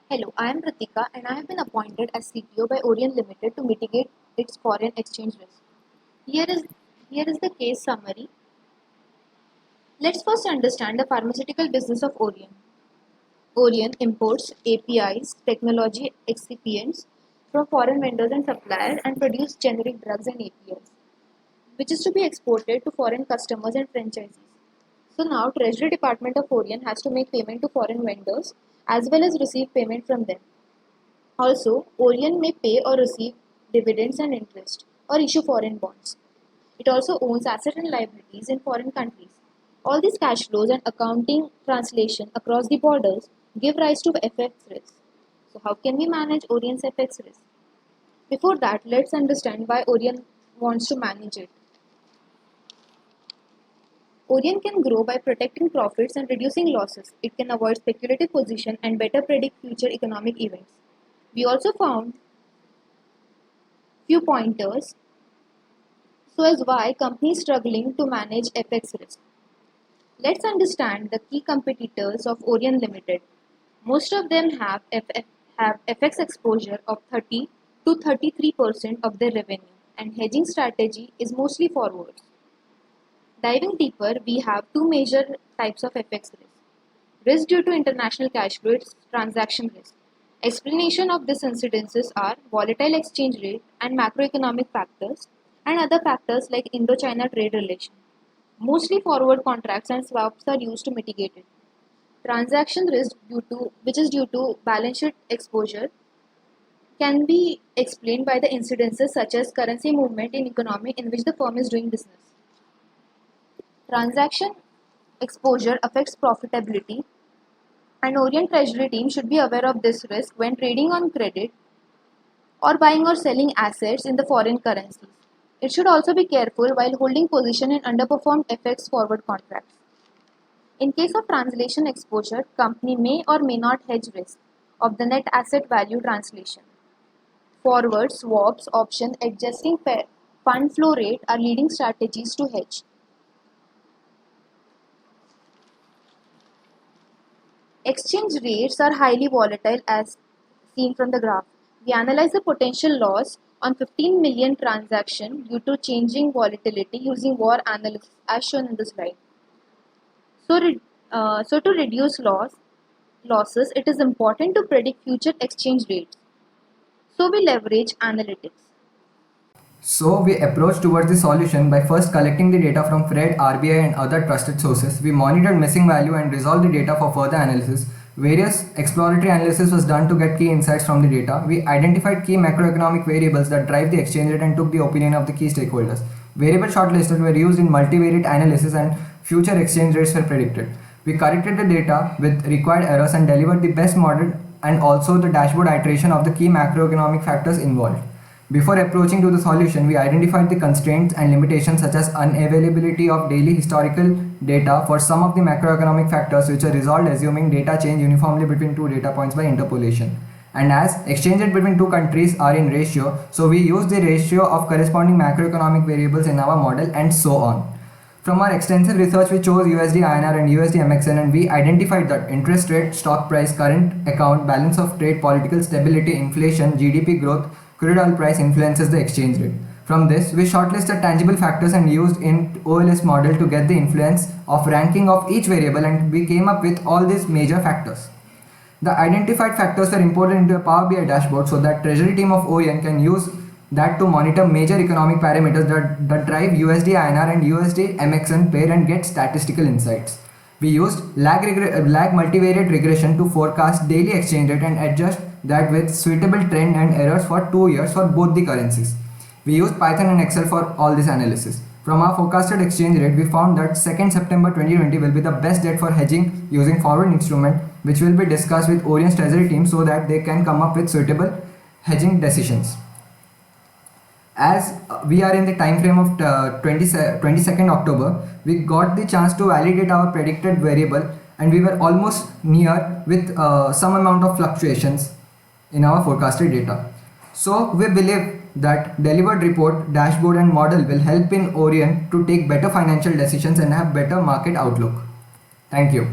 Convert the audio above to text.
Hello, I am Ritika and I have been appointed as CTO by Orient Limited to mitigate its foreign exchange risk. Here is here is the case summary. Let's first understand the pharmaceutical business of Orient. Orient imports APIs, technology excipients from foreign vendors and suppliers and produce generic drugs and APIs, which is to be exported to foreign customers and franchisees. So now Treasury Department of Orient has to make payment to foreign vendors as well as receive payment from them. Also, Orient may pay or receive dividends and interest or issue foreign bonds. It also owns assets and liabilities in foreign countries. All these cash flows and accounting translation across the borders give rise to FX risk. So, how can we manage Orient's FX risk? Before that, let's understand why Orient wants to manage it. Orient can grow by protecting profits and reducing losses. It can avoid speculative position and better predict future economic events. We also found few pointers so as why companies struggling to manage FX risk. Let's understand the key competitors of Orient Limited. Most of them have FX exposure of 30 to 33% of their revenue and hedging strategy is mostly forwards. Diving deeper, we have two major types of FX risk. Risk due to international cash flow is transaction risk. Explanation of these incidences are volatile exchange rate and macroeconomic factors and other factors like Indo-China trade relation. Mostly forward contracts and swaps are used to mitigate it. Transaction risk which is due to balance sheet exposure can be explained by the incidences such as currency movement in economy in which the firm is doing business. Transaction exposure affects profitability and Orient Treasury team should be aware of this risk when trading on credit or buying or selling assets in the foreign currencies. It should also be careful while holding position in underperformed FX forward contracts. In case of translation exposure, company may or may not hedge risk of the net asset value translation. Forward, swaps, option, adjusting fund flow rate are leading strategies to hedge. Exchange rates are highly volatile as seen from the graph. We analyze the potential loss on 15 million transactions due to changing volatility using VAR analysis as shown in the slide. So to reduce losses, it is important to predict future exchange rates. So we leverage analytics. So we approached towards the solution by first collecting the data from Fred, RBI and other trusted sources. We monitored missing value and resolved the data for further analysis. Various exploratory analysis was done to get key insights from the data. We identified key macroeconomic variables that drive the exchange rate and took the opinion of the key stakeholders. Variable shortlisted were used in multivariate analysis and future exchange rates were predicted. We corrected the data with required errors and delivered the best model and also the dashboard iteration of the key macroeconomic factors involved. Before approaching to the solution, we identified the constraints and limitations such as unavailability of daily historical data for some of the macroeconomic factors which are resolved assuming data change uniformly between two data points by interpolation. And as exchange rate between two countries are in ratio, so we use the ratio of corresponding macroeconomic variables in our model and so on. From our extensive research, we chose USD INR and USD MXN and we identified that interest rate, stock price, current account, balance of trade, political stability, inflation, GDP growth, crude oil price influences the exchange rate. From this, we shortlisted tangible factors and used in OLS model to get the influence of ranking of each variable and we came up with all these major factors. The identified factors were imported into a Power BI dashboard so that treasury team of Orient can use that to monitor major economic parameters that drive USD INR and USD MXN pair and get statistical insights. We used lag multivariate regression to forecast daily exchange rate and adjust that with suitable trend and errors for 2 years for both the currencies. We used Python and Excel for all this analysis. From our forecasted exchange rate, we found that 2nd September 2020 will be the best date for hedging using forward instrument, which will be discussed with Orient's treasury team so that they can come up with suitable hedging decisions. As we are in the time frame of 22nd October, we got the chance to validate our predicted variable and we were almost near with some amount of fluctuations in our forecasted data. So we believe that delivered report, dashboard and model will help in Orient to take better financial decisions and have better market outlook. Thank you.